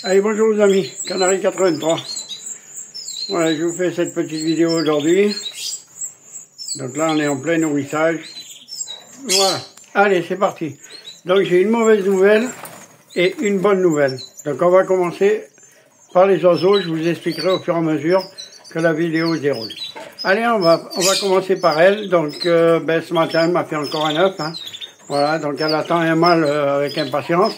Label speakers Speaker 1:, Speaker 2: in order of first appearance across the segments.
Speaker 1: Allez, bonjour les amis, Canary 83. Voilà, je vous fais cette petite vidéo aujourd'hui. Donc là, on est en plein nourrissage. Voilà, allez, c'est parti. Donc j'ai une mauvaise nouvelle et une bonne nouvelle. Donc on va commencer par les oiseaux, je vous expliquerai au fur et à mesure que la vidéo se déroule. Allez, on va commencer par elle. Donc ce matin, elle m'a fait encore un œuf. Hein. Voilà, donc elle attend un mâle avec impatience.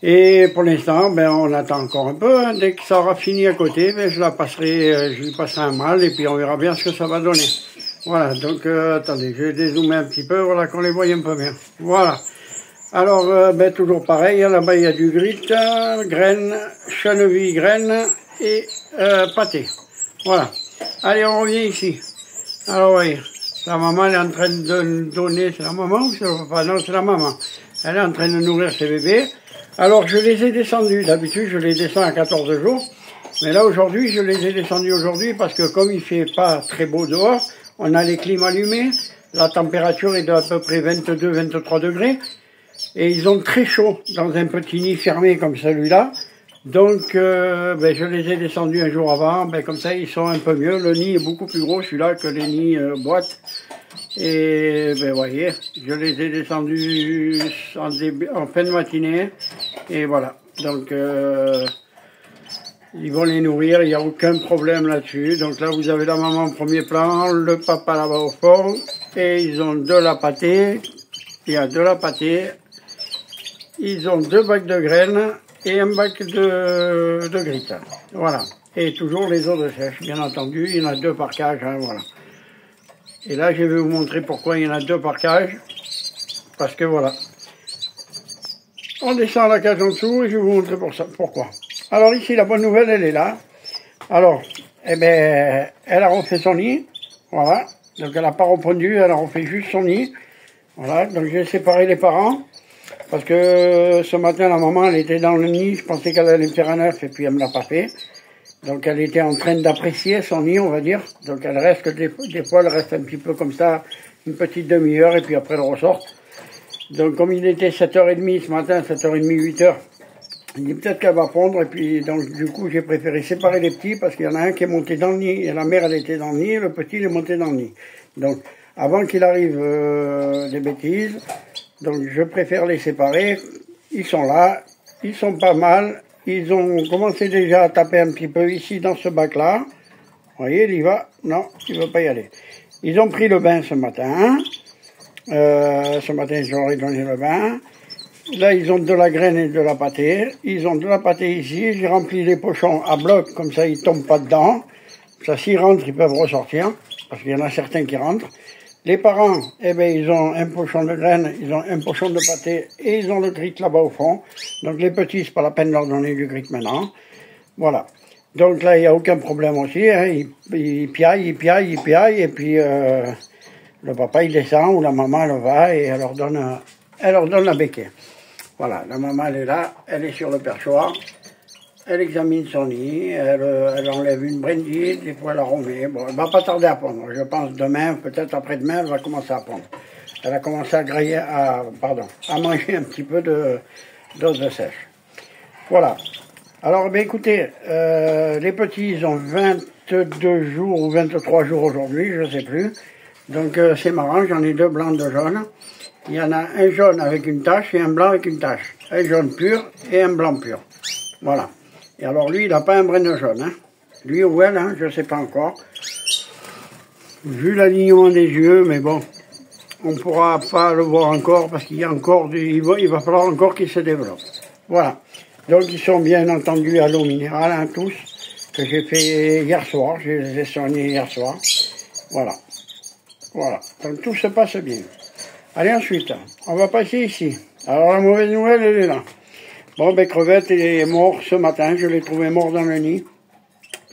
Speaker 1: Et pour l'instant, on attend encore un peu. Hein. Dès que ça aura fini à côté, je lui passerai un mâle et puis on verra bien ce que ça va donner. Voilà, donc attendez, je vais dézoomer un petit peu, voilà qu'on les voit un peu bien. Voilà. Alors, toujours pareil, là-bas il y a du grit, graines, chènevis, graines et pâté. Voilà. Allez, on revient ici. Alors, voyez, la maman elle est en train de donner, c'est la maman ou c'est le papa? Non, c'est la maman. Elle est en train de nourrir ses bébés. Alors, je les ai descendus. D'habitude, je les descends à 14 jours. Mais là, aujourd'hui, je les ai descendus aujourd'hui parce que comme il fait pas très beau dehors, on a les clim allumés. La température est d'à peu près 22-23 degrés. Et ils ont très chaud dans un petit nid fermé comme celui-là. Donc, je les ai descendus un jour avant. Comme ça, ils sont un peu mieux. Le nid est beaucoup plus gros, celui-là, que les nids boîtes. Et voyez, je les ai descendus en fin de matinée. Et voilà. Donc, ils vont les nourrir. Il n'y a aucun problème là-dessus. Donc là, vous avez la maman en premier plan, le papa là-bas au fond. Et ils ont de la pâtée. Il y a de la pâtée. Ils ont 2 bacs de graines et un bac de grit. Voilà. Et toujours les eaux de sèche, bien entendu. Il y en a 2 par cage, hein, voilà. Et là, je vais vous montrer pourquoi il y en a 2 par cage. Parce que voilà. On descend la cage en dessous et je vais vous montrer pourquoi. Alors ici, la bonne nouvelle, elle est là. Alors, elle a refait son nid. Voilà. Donc elle n'a pas repondu, elle a refait juste son nid. Voilà. Donc j'ai séparé les parents. Parce que ce matin, la maman, elle était dans le nid. Je pensais qu'elle allait me faire un œuf et puis elle ne me l'a pas fait. Donc elle était en train d'apprécier son nid, on va dire. Donc elle reste que des fois, elle reste un petit peu comme ça, une petite demi-heure et puis après elle ressort. Donc comme il était 7h30 ce matin, 7h30, 8h, il dit peut-être qu'elle va pondre. Et puis donc du coup j'ai préféré séparer les petits parce qu'il y en a un qui est monté dans le nid et la mère elle était dans le nid et le petit il est monté dans le nid. Donc avant qu'il arrive des bêtises, donc je préfère les séparer. Ils sont là, ils sont pas mal. Ils ont commencé déjà à taper un petit peu ici dans ce bac-là. Vous voyez, il y va. Non, il ne veut pas y aller. Ils ont pris le bain ce matin. Ce matin, je leur ai donné le bain. Là, ils ont de la graine et de la pâtée. Ils ont de la pâtée ici. J'ai rempli les pochons à bloc, comme ça, ils ne tombent pas dedans. Ça, s'ils rentrent, ils peuvent ressortir, parce qu'il y en a certains qui rentrent. Les parents, ils ont un pochon de graines, ils ont un pochon de pâté et ils ont le grit là-bas au fond. Donc les petits, c'est pas la peine de leur donner du grit maintenant. Voilà. Donc là, il n'y a aucun problème aussi. Hein. Ils piaillent, et puis le papa, il descend ou la maman, elle va et elle leur donne la béquille. Voilà, la maman, elle est là, elle est sur le perchoir. Elle examine son nid, elle enlève une brindille, des fois elle la remet. Bon, elle va pas tarder à pondre. Je pense demain, peut-être après-demain, elle va commencer à pondre. Elle a commencé à manger un petit peu d'os de sèche. Voilà. Alors, écoutez, les petits, ils ont 22 jours ou 23 jours aujourd'hui, je ne sais plus. Donc, c'est marrant, j'en ai 2 blancs, 2 jaunes. Il y en a un jaune avec une tache et un blanc avec une tache. Un jaune pur et un blanc pur. Voilà. Et alors lui, il n'a pas un brin de jaune. Hein. Lui ou elle, hein, je ne sais pas encore. Vu l'alignement des yeux, mais bon, on ne pourra pas le voir encore parce qu'il y a encore il va falloir encore qu'il se développe. Voilà. Donc ils sont bien entendu à l'eau minérale, hein, tous, que j'ai fait hier soir. Je les ai soignés hier soir. Voilà. Voilà. Donc tout se passe bien. Allez, ensuite, on va passer ici. Alors la mauvaise nouvelle, elle est là. Bon, Crevette, il est mort ce matin, je l'ai trouvé mort dans le nid.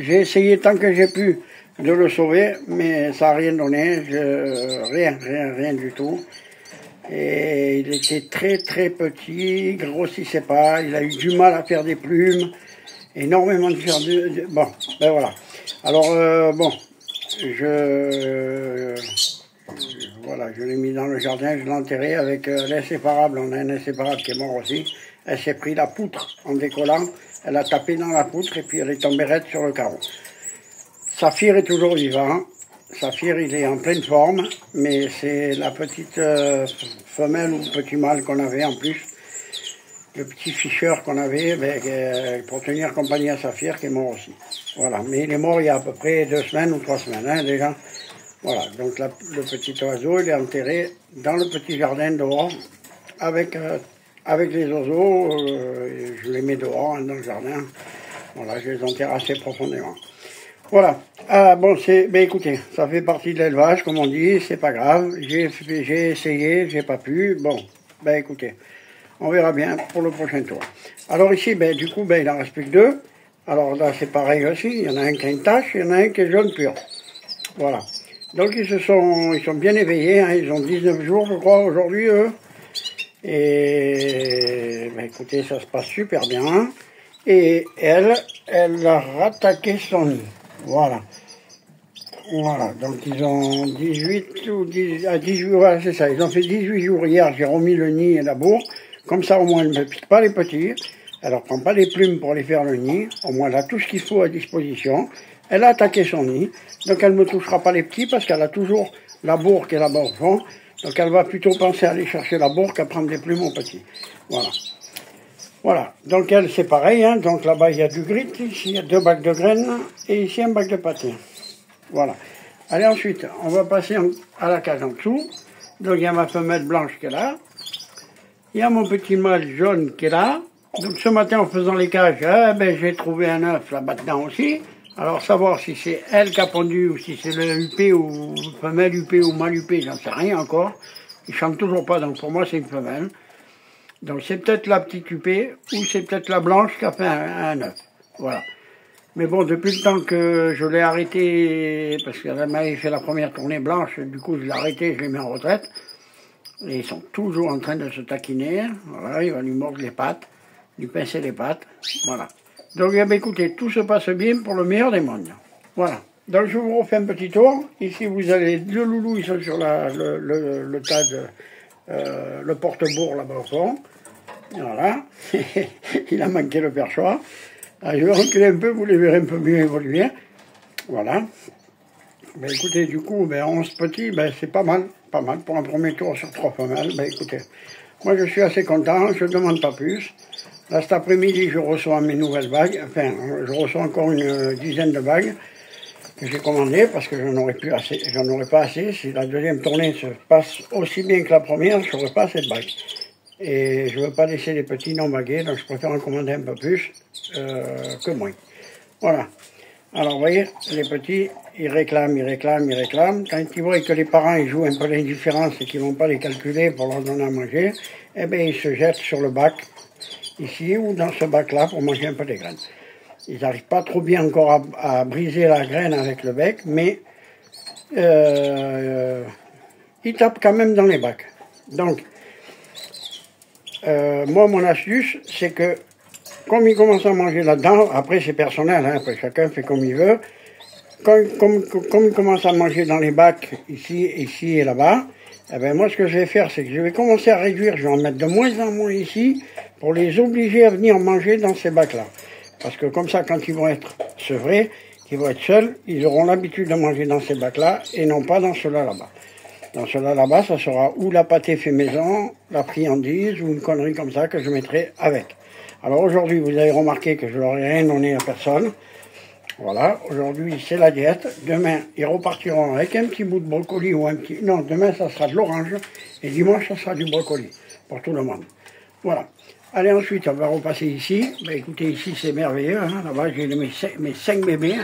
Speaker 1: J'ai essayé tant que j'ai pu de le sauver, mais ça n'a rien donné, rien du tout. Et il était très très petit, il grossissait pas, il a eu du mal à faire des plumes, énormément de faire bon, voilà. Alors, voilà, je l'ai mis dans le jardin, je l'ai enterré avec l'inséparable, on a un inséparable qui est mort aussi. Elle s'est pris la poutre en décollant. Elle a tapé dans la poutre et puis elle est tombée raide sur le carreau. Saphir est toujours vivant. Saphir, il est en pleine forme, mais c'est la petite femelle ou petit mâle qu'on avait en plus. Le petit ficheur qu'on avait pour tenir compagnie à Saphir qui est mort aussi. Voilà, mais il est mort il y a à peu près 2 semaines ou 3 semaines hein, déjà. Voilà, donc le petit oiseau, il est enterré dans le petit jardin dehors avec les oiseaux. Je les mets dehors hein, dans le jardin. Voilà, je les enterre assez profondément. Voilà. Ah, bon, écoutez, ça fait partie de l'élevage, comme on dit, c'est pas grave. J'ai essayé, j'ai pas pu. Bon, écoutez, on verra bien pour le prochain tour. Alors ici, du coup, il en reste plus que 2. Alors là, c'est pareil aussi. Il y en a un qui a une tache, il y en a un qui est jaune pur. Voilà. Donc ils sont bien éveillés. Hein, ils ont 19 jours, je crois, aujourd'hui, eux. Et écoutez, ça se passe super bien. Et elle a rattaqué son nid. Voilà. Voilà, donc ils ont 18 ou 18, voilà, c'est ça. Ils ont fait 18 jours hier, j'ai remis le nid et la bourre. Comme ça, au moins, elle ne pique pas les petits. Elle ne prend pas les plumes pour les faire le nid. Au moins, elle a tout ce qu'il faut à disposition. Elle a attaqué son nid. Donc, elle ne me touchera pas les petits parce qu'elle a toujours la bourre qui est là-bas au fond. Donc, elle va plutôt penser à aller chercher la bourre qu'à prendre des plumes aux petits. Voilà. Voilà, donc elle c'est pareil, hein. Donc là-bas il y a du grit, ici il y a 2 bacs de graines et ici un bac de pâté. Voilà. Allez ensuite, on va passer à la cage en dessous. Donc il y a ma femelle blanche qui est là. Il y a mon petit mâle jaune qui est là. Donc ce matin en faisant les cages, j'ai trouvé un œuf là-bas dedans aussi. Alors savoir si c'est elle qui a pondu ou si c'est le UP ou femelle UP ou mâle UP, j'en sais rien encore. Il chante toujours pas, donc pour moi c'est une femelle. Donc c'est peut-être la petite UP ou c'est peut-être la blanche qui a fait un œuf. Voilà. Mais bon, depuis le temps que je l'ai arrêté, parce qu'elle m'avait fait la première tournée blanche, du coup je l'ai arrêté, je l'ai mis en retraite. Et ils sont toujours en train de se taquiner. Voilà, il va lui mordre les pattes, lui pincer les pattes. Voilà. Donc écoutez, tout se passe bien pour le meilleur des mondes. Voilà. Donc je vous refais un petit tour. Ici vous avez deux loulous, ils sont sur le tas de le porte-bourre là-bas au fond. Voilà. Il a manqué le perchoir. Alors, je vais reculer un peu, vous les verrez un peu mieux évoluer. Voilà. Écoutez, du coup, 11 petits, c'est pas mal. Pas mal pour un premier tour sur 3 femelles. Écoutez, moi je suis assez content, je ne demande pas plus. Là, cet après-midi, je reçois mes nouvelles bagues. Enfin, je reçois encore une dizaine de bagues que j'ai commandées parce que j'en aurais pas assez. Si la deuxième tournée se passe aussi bien que la première, je n'aurai pas assez de bagues. Et je ne veux pas laisser les petits non bagués, donc je préfère en commander un peu plus que moins. Voilà. Alors, vous voyez, les petits, ils réclament. Quand ils voient que les parents ils jouent un peu l'indifférence et qu'ils ne vont pas les calculer pour leur donner à manger, ils se jettent sur le bac, ici ou dans ce bac-là, pour manger un peu des graines. Ils n'arrivent pas trop bien encore à briser la graine avec le bec, mais ils tapent quand même dans les bacs. Donc, moi, mon astuce, c'est que, comme ils commencent à manger là-dedans, après c'est personnel, hein, après chacun fait comme il veut, comme ils commencent à manger dans les bacs, ici et là-bas, moi ce que je vais faire, c'est que je vais commencer à réduire, je vais en mettre de moins en moins ici, pour les obliger à venir manger dans ces bacs-là. Parce que comme ça, quand ils vont être sevrés, qu'ils vont être seuls, ils auront l'habitude de manger dans ces bacs-là, et non pas dans ceux-là là-bas. Dans ceux-là là-bas, ça sera ou la pâtée fait maison, la friandise, ou une connerie comme ça que je mettrai avec. Alors aujourd'hui, vous avez remarqué que je leur ai rien donné à personne. Voilà, aujourd'hui c'est la diète. Demain, ils repartiront avec un petit bout de brocoli ou un petit... Non, demain ça sera de l'orange et dimanche ça sera du brocoli pour tout le monde. Voilà. Allez, ensuite, on va repasser ici. Écoutez, ici c'est merveilleux. Hein. Là-bas, j'ai mes 5 bébés.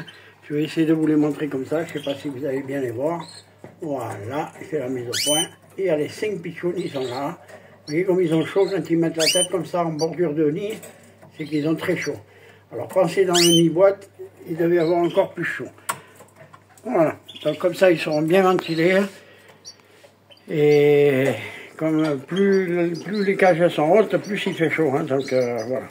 Speaker 1: Je vais essayer de vous les montrer comme ça. Je ne sais pas si vous allez bien les voir. Voilà, c'est la mise au point. Et il y a les 5 pichounes, ils sont là. Vous voyez comme ils ont chaud quand ils mettent la tête comme ça en bordure de nid, c'est qu'ils ont très chaud. Alors pensez dans le nid boîte, il devait avoir encore plus chaud. Voilà, donc comme ça ils seront bien ventilés. Et comme plus les cages sont hautes, plus il fait chaud. Hein, donc voilà.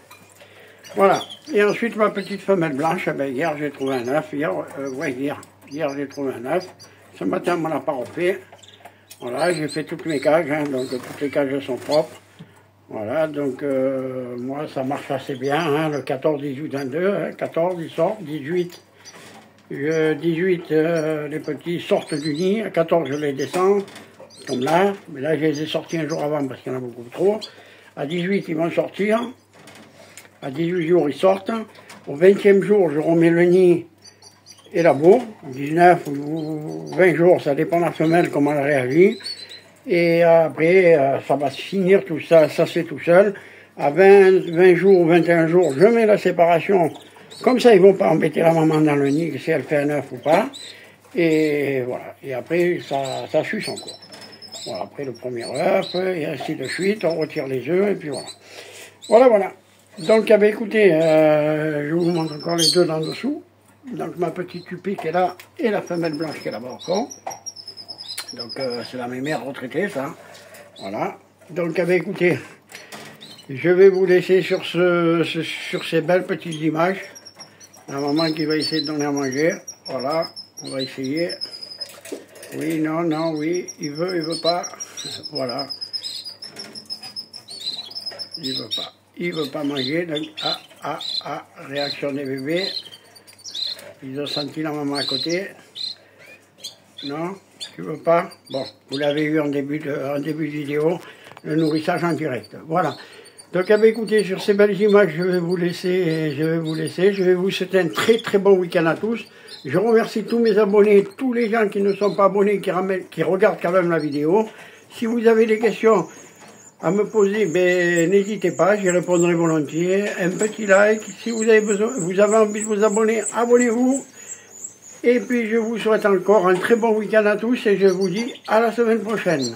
Speaker 1: Voilà. Et ensuite ma petite femelle blanche, hier j'ai trouvé un œuf. Hier j'ai trouvé un œuf. Ce matin on m'en a pas refait. Voilà, j'ai fait toutes mes cages, hein, donc toutes les cages sont propres. Voilà, donc moi ça marche assez bien, hein, le 14, 18, 22, hein, 14 ils sortent, 18, 18 les petits sortent du nid, à 14 je les descends, comme là, mais là je les ai sortis un jour avant parce qu'il y en a beaucoup trop. À 18 ils vont sortir, à 18 jours ils sortent, au 20e jour je remets le nid et la bourre, 19 ou 20 jours, ça dépend de la femelle comment elle réagit. Et après, ça va se finir tout ça, ça c'est tout seul. À 20 jours, 21 jours, je mets la séparation. Comme ça, ils ne vont pas embêter la maman dans le nid, si elle fait un œuf ou pas. Et voilà. Et après, ça suce encore. Voilà, après le premier œuf, et ainsi de suite. On retire les œufs, et puis voilà. Voilà. Donc, écoutez, je vous montre encore les deux dans dessous. Donc, ma petite Tupi qui est là, et la femelle blanche qui est là-bas au fond. Donc c'est la mémère retraitée, ça. Voilà. Donc écoutez, je vais vous laisser sur ces belles petites images. La maman qui va essayer de donner à manger. Voilà, on va essayer. Oui, non, oui, il veut pas. Voilà. Il veut pas manger. Donc, réaction des bébés. Ils ont senti la maman à côté. Non, tu veux pas? Bon, vous l'avez vu en début de vidéo, le nourrissage en direct. Voilà. Donc, écoutez, sur ces belles images, je vais vous laisser. Je vais vous souhaiter un très bon week-end à tous. Je remercie tous mes abonnés, tous les gens qui ne sont pas abonnés, qui regardent quand même la vidéo. Si vous avez des questions à me poser, n'hésitez pas, j'y répondrai volontiers. Un petit like. Si vous avez envie de vous abonner, abonnez-vous. Et puis je vous souhaite encore un très bon week-end à tous et je vous dis à la semaine prochaine.